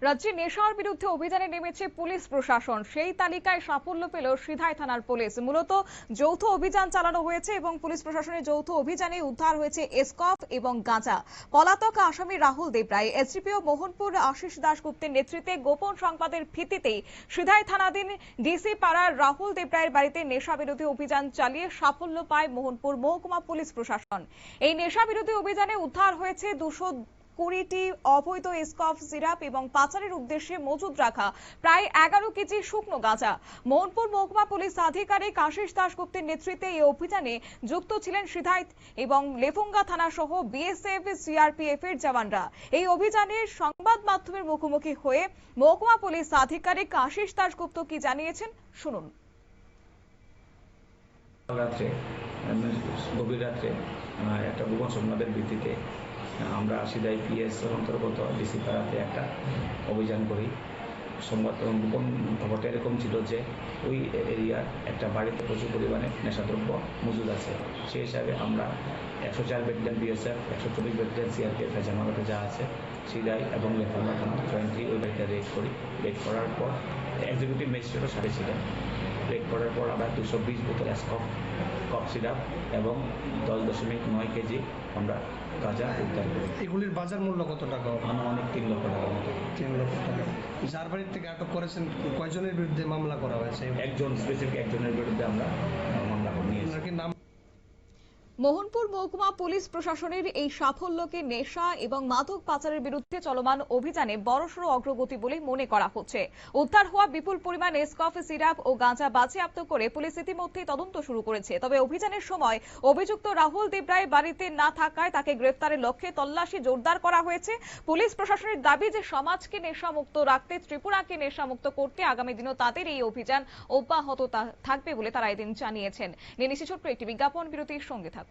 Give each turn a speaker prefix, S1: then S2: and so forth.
S1: রাজ্যে নেশার বিরুদ্ধে অভিযানে নেমেছে পুলিশ প্রশাসন। সেই তালিকায় সাফল্য পেল সিধাই থানার পুলিশ। মূলত যৌথ অভিযান চালানো হয়েছে এবং পুলিশ প্রশাসনের যৌথ অভিযানে উদ্ধার হয়েছে এসকফ এবং গাঁজা। পলাতক আসামি রাহুল দেবরায় এসডিপিও মোহনপুর আশিস দাশগুপ্তের নেতৃত্বে গোপন সংবাদের ভিত্তিতেই সিধাই থানাধীন ডিসি পাড়ার রাহুল দেবরায়ের বাড়িতে নেশা বিরোধী অভিযান চালিয়ে সাফল্য পায় মোহনপুর মহকুমা পুলিশ প্রশাসন। এই নেশা বিরোধী অভিযানে উদ্ধার হয়েছে 220টি অবৈধ এসকফ সিরাপ এবং পাচারের উদ্দেশ্যে মজুদ রাখা প্রায় 11 কেজি শুকনো গাঁজা। মোহনপুর মহকুমা পুলিশ আধিকারিক আশিস দাশগুপ্তের নেতৃত্বে এই অভিযানে যুক্ত ছিলেন সিধাই এবং লেফুঙ্গা থানা সহ বিএসএফ সিআরপিএফ এর জওয়ানরা। এই অভিযানে সংবাদ মাধ্যমের মুখোমুখি হয়ে মহকুমা পুলিশ আধিকারিক আশিস দাশগুপ্ত কি জানিয়েছেন শুনুন।
S2: গভীর রাত্রে একটা গোপন সংবাদের ভিত্তিতে আমরা সিধাই পিএস অন্তর্গত ডিসি পাড়াতে একটা অভিযান করি। সংবাদ গোপন খবরটা এরকম ছিল যে ওই এরিয়ার একটা বাড়িতে প্রচুর পরিমাণে নেশাদ্রব্য মজুদ আছে। সেই হিসাবে আমরা 104 ব্যাটালিয়ন বিএসএফ, 124 ব্যাটালিয়ন সিআরপিএফ জামালতে যা আছে সিধাই এবং লেফুঙ্গা থানা জয়েন্টলি ওই বাড়িতে রেড করি। রেড করার পর এক্সিকিউটিভ ম্যাজিস্ট্রেটও সাথে ছিলেন। রেড করার পর আমরা 220 বোতল এসকফ কফ সিরাপ এবং 10.9 কেজি আমরা গাঁজা উদ্ধার করি।
S3: এগুলির বাজার মূল্য কত টাকা?
S2: আনুমানিক 3 লক্ষ টাকার মতো।
S3: 3 লক্ষ টাকা। যার বাড়ির থেকে আটক করেছেন কয়জনের বিরুদ্ধে মামলা করা হয়েছে?
S2: একজন স্পেসিফিক একজনের বিরুদ্ধে আমরা মামলা নিয়েছি।
S1: মোহনপুর মহকুমা পুলিশ প্রশাসনের এই সাফল্যকে নেশা এবং মাদক পাচারের বিরুদ্ধে চলমান অভিযানে বড়সড় অগ্রগতি বলে মনে করা হচ্ছে। উদ্ধার হওয়া বিপুল পরিমাণ এসকফ সিরাপ ও গাঁজা বাজেয়াপ্ত করে পুলিশ ইতিমধ্যেই তদন্ত শুরু করেছে। তবে অভিযানের সময় অভিযুক্ত রাহুল দেবরায় বাড়িতে না থাকায় তাকে গ্রেফতারের লক্ষ্যে তল্লাশি জোরদার করা হয়েছে। পুলিশ প্রশাসনের দাবি যে সমাজকে নেশামুক্ত রাখতে, ত্রিপুরাকে নেশামুক্ত করতে আগামী দিনও তাদের এই অভিযান অব্যাহত থাকবে বলে তারা এদিন জানিয়েছেন। নিয়ে নিচ্ছি ছোট্ট একটি বিজ্ঞাপন বিরতির সঙ্গে থাকুন।